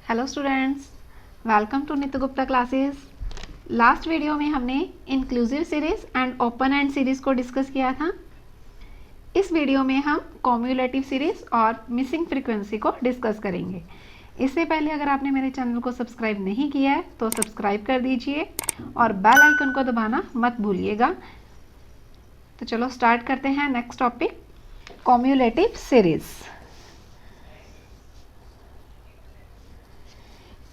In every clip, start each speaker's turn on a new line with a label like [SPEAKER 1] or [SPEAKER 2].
[SPEAKER 1] Hello students, welcome to नित्य Gupta classes. Last video में हमने inclusive series and open and series को discuss किया था। इस वीडियो में हम कॉम्युलेटिव सीरीज और मिसिंग फ्रीक्वेंसी को डिस्कस करेंगे। इससे पहले अगर आपने मेरे चैनल को सब्सक्राइब नहीं किया है तो सब्सक्राइब कर दीजिए और बेल आइकन को दबाना मत भूलिएगा। तो चलो स्टार्ट करते हैं next topic, cumulative series.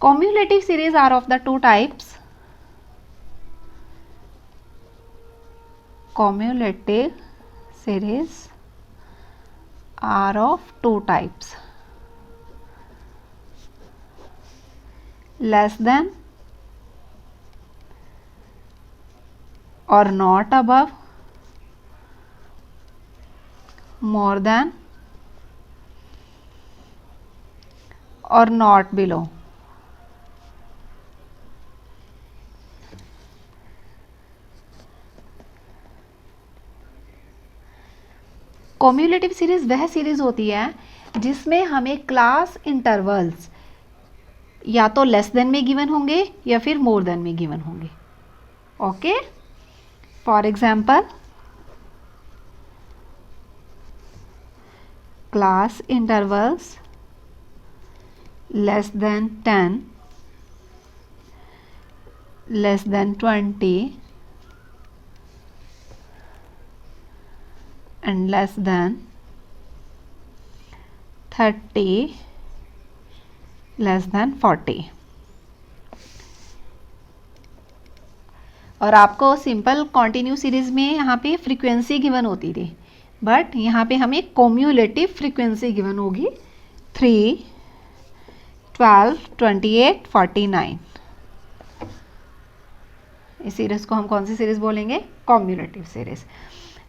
[SPEAKER 1] Cumulative series are of the two types. Cumulative series are of two types. Less than or not above, more than or not below. Cumulative series वह series होती है जिसमें हमें class intervals या तो less than में given होंगे या फिर मोर देन में गिवन होंगे। Okay, for example class intervals less than 10, less than 20 and less than 30, less than 40। और आपको सिंपल कॉन्टिन्यू सीरीज में यहाँ पे फ्रीक्वेंसी गिवन होती थी, बट यहाँ पे हमें कॉम्युलेटिव फ्रीक्वेंसी गिवन होगी 3, 12, 28, 49। इस सीरीज को हम कौन सी सीरीज बोलेंगे? Cumulative series.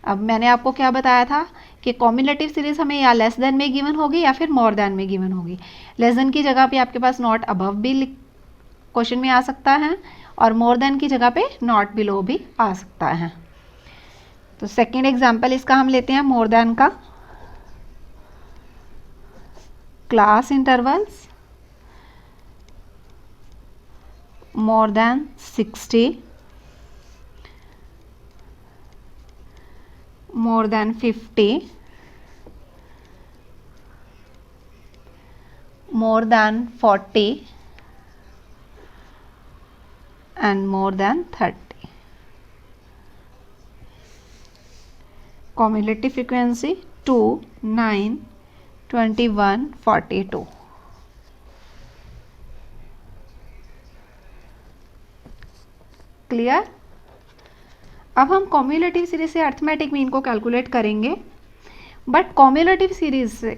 [SPEAKER 1] अब मैंने आपको क्या बताया था कि कॉम्युलेटिव सीरीज हमें या लेस देन में गिवन होगी या फिर मोर देन में गिवन होगी। लेस देन की जगह पे आपके पास नॉट अबव भी क्वेश्चन में आ सकता है और मोर देन की जगह पे नॉट बिलो भी आ सकता है। तो सेकेंड एग्जाम्पल इसका हम लेते हैं मोर देन का। Class intervals more than 60, more than 50, more than 40 and more than 30। cumulative frequency 2, 9, 21, 42। Clear? अब हम कॉम्युलेटिव सीरीज से अर्थमेटिक मीन को कैलकुलेट करेंगे, बट कॉम्युलेटिव सीरीज से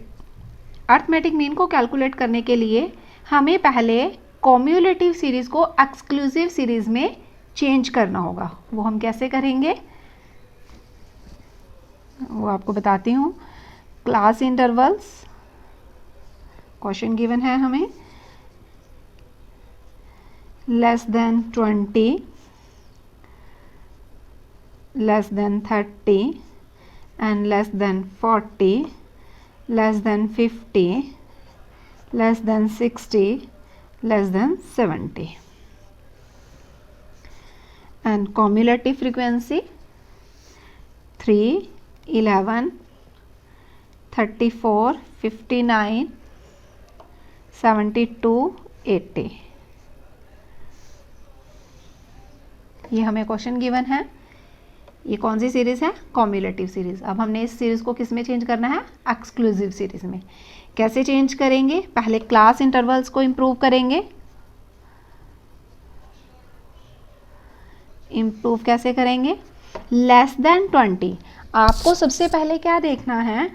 [SPEAKER 1] अर्थमेटिक मीन को कैलकुलेट करने के लिए हमें पहले कॉम्युलेटिव सीरीज को एक्सक्लूसिव सीरीज में चेंज करना होगा। वो हम कैसे करेंगे वो आपको बताती हूँ। क्लास इंटरवल्स क्वेश्चन गिवन है हमें less than 20, less than 30 and less than 40, less than 50, less than 60, less than 70। and cumulative frequency 3, 11, 34, 59, 72, 80। ये हमें क्वेश्चन गिवन है। ये कौन सी सीरीज है? Cumulative series. अब हमने इस सीरीज को किस में चेंज करना है? एक्सक्लूसिव सीरीज में। कैसे चेंज करेंगे? पहले क्लास इंटरवल्स को इंप्रूव करेंगे। इंप्रूव कैसे करेंगे? Less than 20। आपको सबसे पहले क्या देखना है,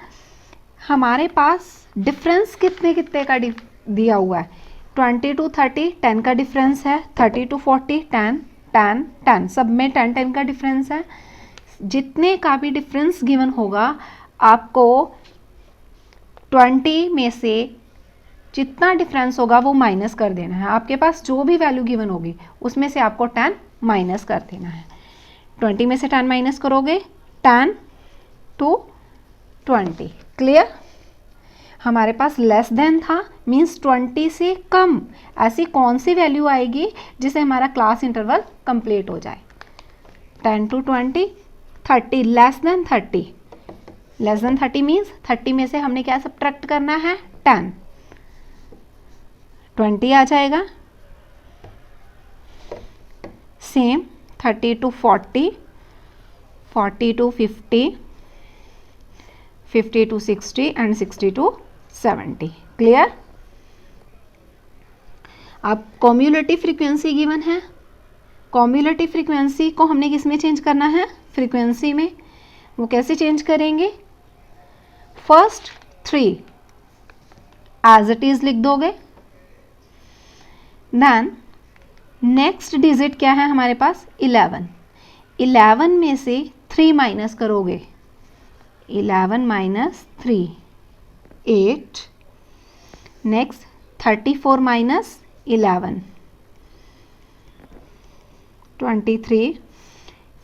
[SPEAKER 1] हमारे पास डिफरेंस कितने कितने का दिया हुआ है। 20 to 30 10 का डिफरेंस है, 30 to 40 10 10 10, सब में 10 10 का डिफरेंस है। जितने का भी डिफरेंस गिवन होगा आपको 20 में से जितना डिफरेंस होगा वो माइनस कर देना है। आपके पास जो भी वैल्यू गिवन होगी उसमें से आपको 10 माइनस कर देना है। 20 में से 10 माइनस करोगे 10 to 20। क्लियर? हमारे पास लेस देन था, मीन्स 20 से कम। ऐसी कौन सी वैल्यू आएगी जिससे हमारा क्लास इंटरवल कंप्लीट हो जाए? 10 to 20, 30, less than 30। Less than 30 means 30 में से हमने क्या सब्ट्रैक्ट करना है? 10। 20 आ जाएगा। Same 30 to 40, 40 to 50, 50 to 60 and 60 to 70। Clear? अब कॉम्युलेटिव फ्रीक्वेंसी गिवन है। कॉम्युलेटिव फ्रीक्वेंसी को हमने किस में चेंज करना है? फ्रीक्वेंसी में। वो कैसे चेंज करेंगे? फर्स्ट 3 एज इट इज लिख दोगे, देन नेक्स्ट डिजिट क्या है हमारे पास? 11। 11 में से 3 माइनस करोगे, 11 minus 3, 8। Next 34 minus 11, 23।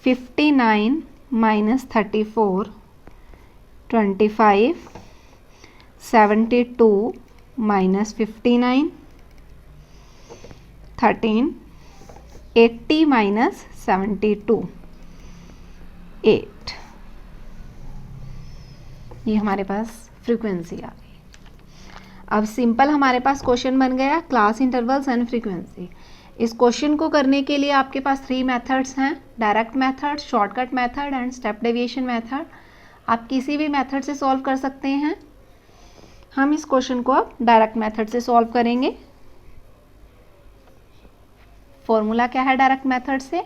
[SPEAKER 1] 59 minus 34, 25। 72 minus 59, 13। 80 minus 72, 8। ये हमारे पास फ्रीक्वेंसी आ गई। अब सिंपल हमारे पास क्वेश्चन बन गया क्लास इंटरवल्स एंड फ्रीक्वेंसी। इस क्वेश्चन को करने के लिए आपके पास 3 मेथड्स हैं, direct method, shortcut method and step deviation method. आप किसी भी मेथड से सॉल्व कर सकते हैं। हम इस क्वेश्चन को अब डायरेक्ट मेथड से सॉल्व करेंगे। फॉर्मूला क्या है डायरेक्ट मेथड से?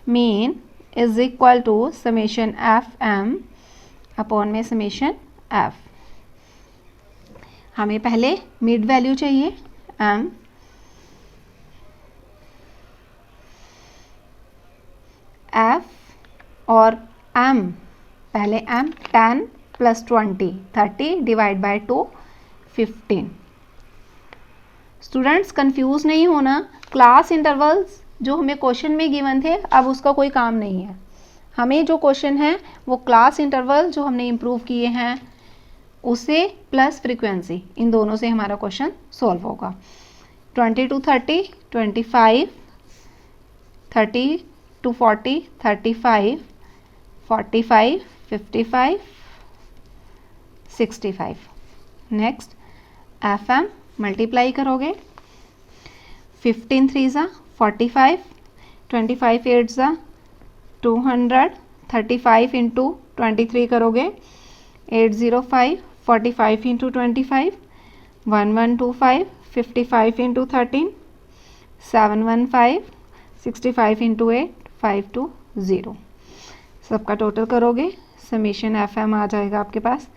[SPEAKER 1] Mean is equal to summation F M upon में समेशन एफ। हमें पहले मिड वैल्यू चाहिए एम, एफ और एम। पहले M 10 plus 20, 30 divide by 2, 15। Students confuse नहीं होना, क्लास इंटरवल्स जो हमें क्वेश्चन में गिवन थे अब उसका कोई काम नहीं है। हमें जो क्वेश्चन है वो क्लास इंटरवल जो हमने इम्प्रूव किए हैं उसे प्लस फ्रीक्वेंसी, इन दोनों से हमारा क्वेश्चन सॉल्व होगा। 20 to 30, 25, 30 to 40, 35, 45, 55, 65। Next F M multiply करोगे, 15 3 ज़ा 45, 25 8 ज़ा 200, 35 इंटू 23 करोगे 805, 45 इंटू 25, 1125, 55 इंटू 13, 715, 65 इंटू 8, 520। सबका टोटल करोगे, समेशन एफ एम आ जाएगा आपके पास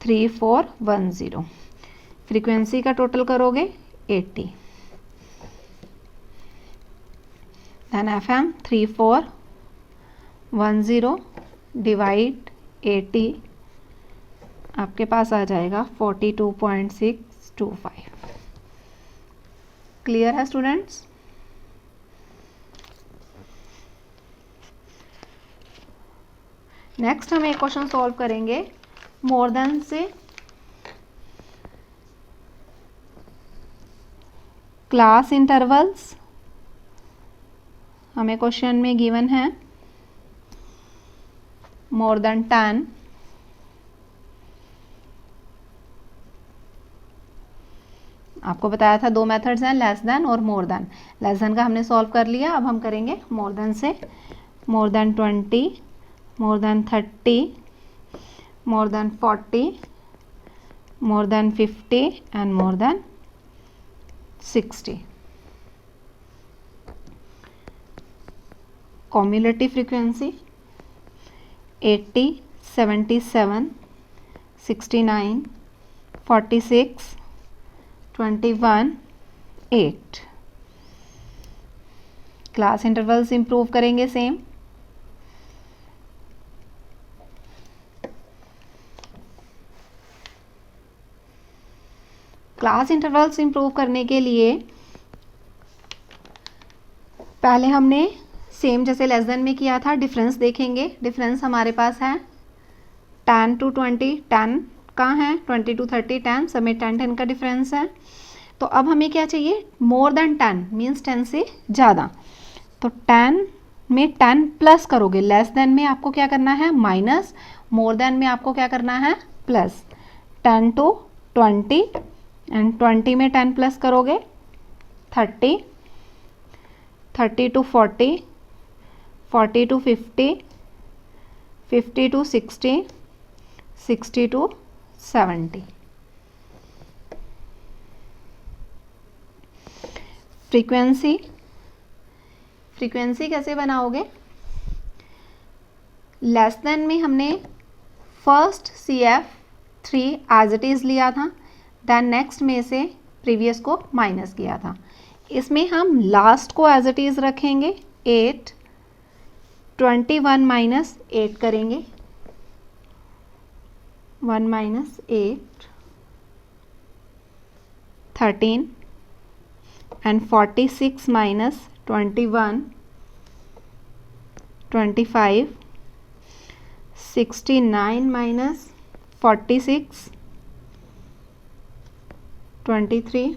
[SPEAKER 1] 3410। फ्रीक्वेंसी का टोटल करोगे 80, देन एफ एम 3410 डिवाइड 80 आपके पास आ जाएगा 42.625। क्लियर है स्टूडेंट्स? नेक्स्ट हम एक क्वेश्चन सॉल्व करेंगे मोर देन से। क्लास इंटरवल्स हमें क्वेश्चन में गिवन है मोर देन 10, आपको बताया था 2 मेथड्स हैं, लेस देन और मोर देन। लेस देन का हमने सॉल्व कर लिया, अब हम करेंगे मोर देन से। More than 20, more than 30, more than 40, more than 50 and more than 60। cumulative frequency 80, 77, 69, 46, 21, 8। Class intervals improve करेंगे सेम। क्लास इंटरवल्स इंप्रूव करने के लिए पहले हमने सेम जैसे लेस देन में किया था डिफरेंस देखेंगे। डिफरेंस हमारे पास है 10 to 20, 10 कहाँ है, 20 to 30 10, सब में 10 का डिफरेंस है। तो अब हमें क्या चाहिए, मोर देन 10 मीन्स 10 से ज़्यादा। तो 10 में 10 प्लस करोगे, लेस देन में आपको क्या करना है माइनस, मोर देन में आपको क्या करना है प्लस। 10 to 20 एंड 20 में 10 प्लस करोगे 30, 30 to 40, 40 to 50, 50 to 60, 60 to 70। Frequency कैसे बनाओगे, लेस देन में हमने first CF3 as it is लिया था, देन नेक्स्ट में से प्रीवियस को माइनस किया था। इसमें हम लास्ट को एज इट इज़ रखेंगे 8, 21 माइनस 8 करेंगे, 1 minus 8 13 and 46 minus 21 25, 69 minus 46 23,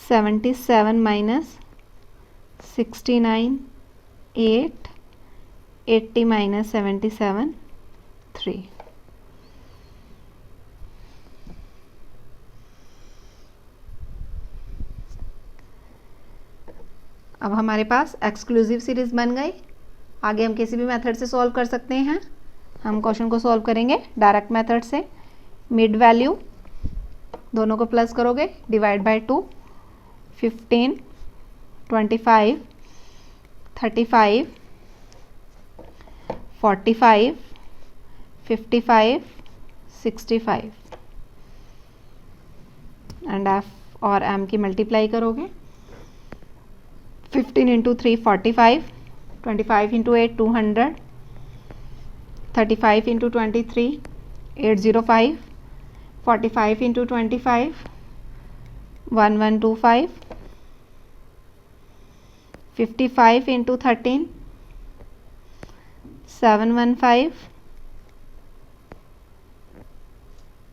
[SPEAKER 1] 77 minus 69 8, 80 minus 77 3। अब हमारे पास एक्सक्लूसिव सीरीज बन गई। आगे हम किसी भी मेथड से सॉल्व कर सकते हैं। हम क्वेश्चन को सॉल्व करेंगे डायरेक्ट मेथड से। मिड वैल्यू दोनों को प्लस करोगे, डिवाइड बाय 2, 15, 25, 35, 45, 55, 65 एंड एफ और एम की मल्टीप्लाई करोगे। 15 into 3 45, 25 into 8 200, 35 into 23 805, 45 into 25 1125, 55 into 13 715,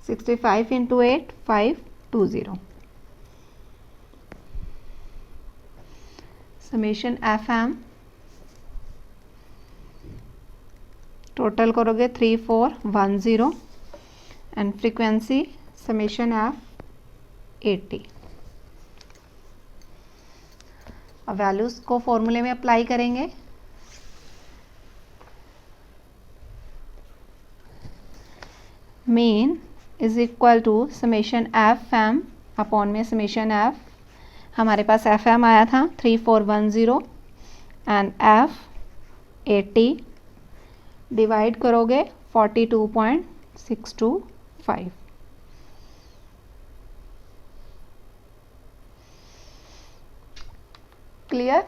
[SPEAKER 1] 65 into 8 520। Summation FM total करोगे 3410 एंड फ्रीक्वेंसी समेशन F 80। अब वैल्यूज को फॉर्मूले में अप्लाई करेंगे। Mean is equal to summation FM upon में समेशन F। हमारे पास FM आया था 3410 एंड F 80 डिवाइड करोगे 42.625। क्लियर?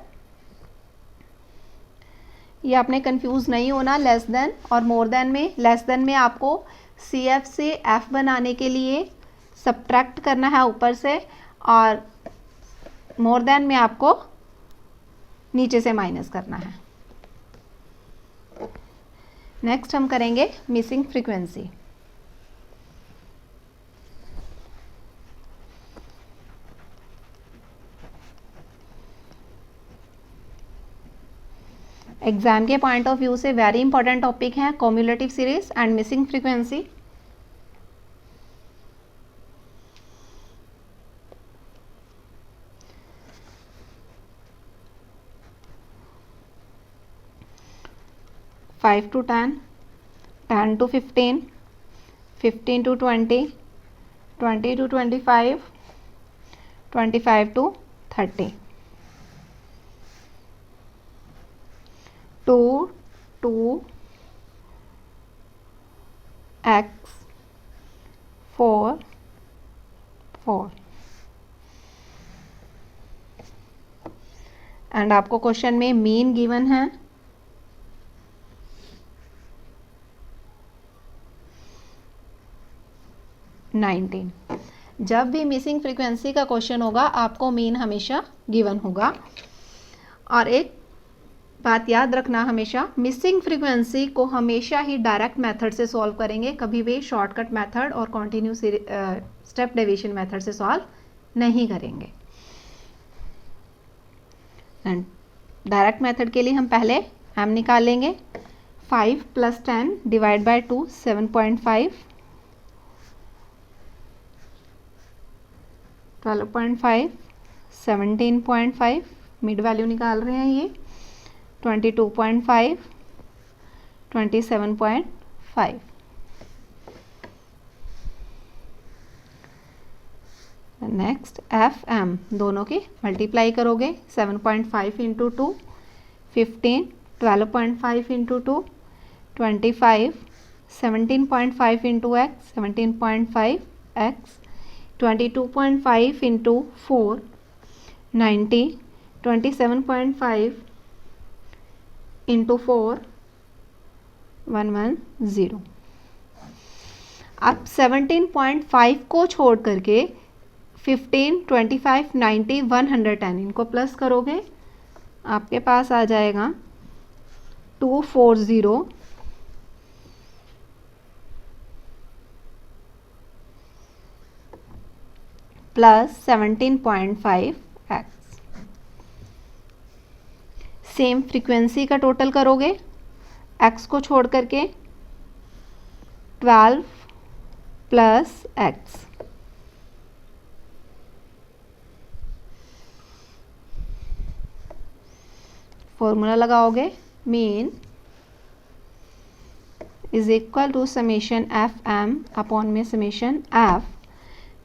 [SPEAKER 1] ये आपने कंफ्यूज नहीं होना। लेस देन और मोर देन में, लेस देन में आपको CF से F बनाने के लिए सब्ट्रैक्ट करना है ऊपर से, और मोर देन में आपको नीचे से माइनस करना है। नेक्स्ट हम करेंगे मिसिंग फ्रीक्वेंसी। एग्जाम के पॉइंट ऑफ व्यू से वेरी इंपॉर्टेंट टॉपिक है cumulative series and missing frequency. Five to 10, 10 to 15, 15 to 20, 20 to 25, 25 to 30, 2 to x 4 4 and आपको क्वेश्चन में मीन गिवन है 19। जब भी मिसिंग फ्रीक्वेंसी का क्वेश्चन होगा आपको मीन हमेशा गिवन होगा। और एक बात याद रखना हमेशा, मिसिंग फ्रीक्वेंसी को हमेशा ही डायरेक्ट मेथड से सॉल्व करेंगे, कभी भी शॉर्टकट मेथड और कॉन्टिन्यू स्टेप डेविएशन मेथड से सॉल्व नहीं करेंगे। एंड डायरेक्ट मेथड के लिए हम पहले m निकालेंगे। 5 + 10 डिवाइड बाय 2 7.5, 12.5, 17.5, मिड वैल्यू निकाल रहे हैं ये, 22.5, 27.5। नेक्स्ट FM दोनों की मल्टीप्लाई करोगे, 7.5 into 2 15, 12.5 into 2 25, 17.5 into x 17.5 x, 22.5 into 4 90, 27.5 into 4 110। अब 17.5 को छोड़ करके 15, 25, 90, 110 इनको प्लस करोगे, आपके पास आ जाएगा 240 प्लस 17.5 x। सेम फ्रीक्वेंसी का टोटल करोगे, x को छोड़ करके 12 प्लस x, फॉर्मूला लगाओगे, mean is equal to summation FM upon में समेशन F।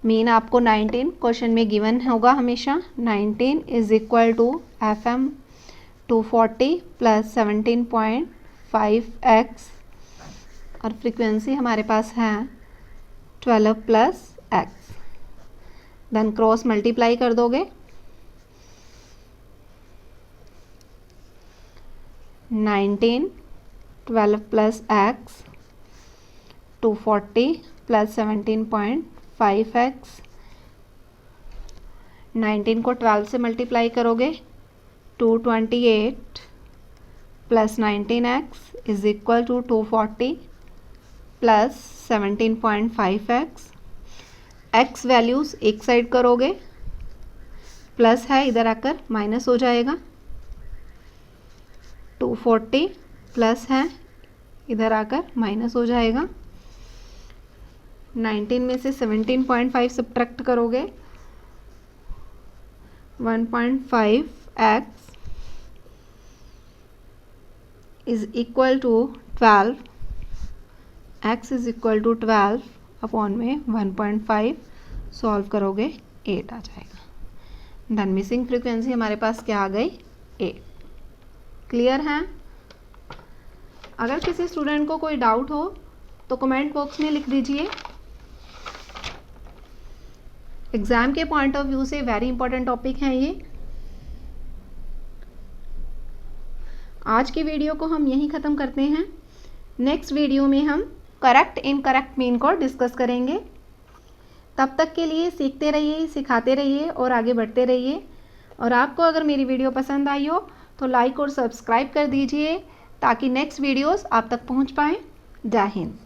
[SPEAKER 1] मीन आपको 19 क्वेश्चन में गिवन होगा हमेशा, 19 is equal to FM 240 plus 17.5 x, और फ्रीक्वेंसी हमारे पास है 12 plus x। Then cross multiply कर दोगे, 19, 12 प्लस x, 240 प्लस 17.5 x। 19 को 12 से मल्टीप्लाई करोगे, 228 plus 19x is equal to 240 plus 17.5 x। x values एक साइड करोगे, प्लस है इधर आकर माइनस हो जाएगा, 240 प्लस है इधर आकर माइनस हो जाएगा, 19 में से 17.5 सब्ट्रैक्ट करोगे, 1.5 x is equal to 12, x is equal to 12 upon में 1.5 सॉल्व करोगे 8 आ जाएगा। देन मिसिंग फ्रीक्वेंसी हमारे पास क्या आ गई, 8। क्लियर है? अगर किसी स्टूडेंट को कोई डाउट हो तो कमेंट बॉक्स में लिख दीजिए। एग्जाम के पॉइंट ऑफ व्यू से वेरी इंपॉर्टेंट टॉपिक है ये। आज की वीडियो को हम यहीं ख़त्म करते हैं। नेक्स्ट वीडियो में हम करेक्ट इनकरेक्ट मीन को डिस्कस करेंगे। तब तक के लिए सीखते रहिए, सिखाते रहिए और आगे बढ़ते रहिए। और आपको अगर मेरी वीडियो पसंद आई हो तो लाइक और सब्सक्राइब कर दीजिए ताकि नेक्स्ट वीडियोस आप तक पहुंच पाएँ। जय हिंद।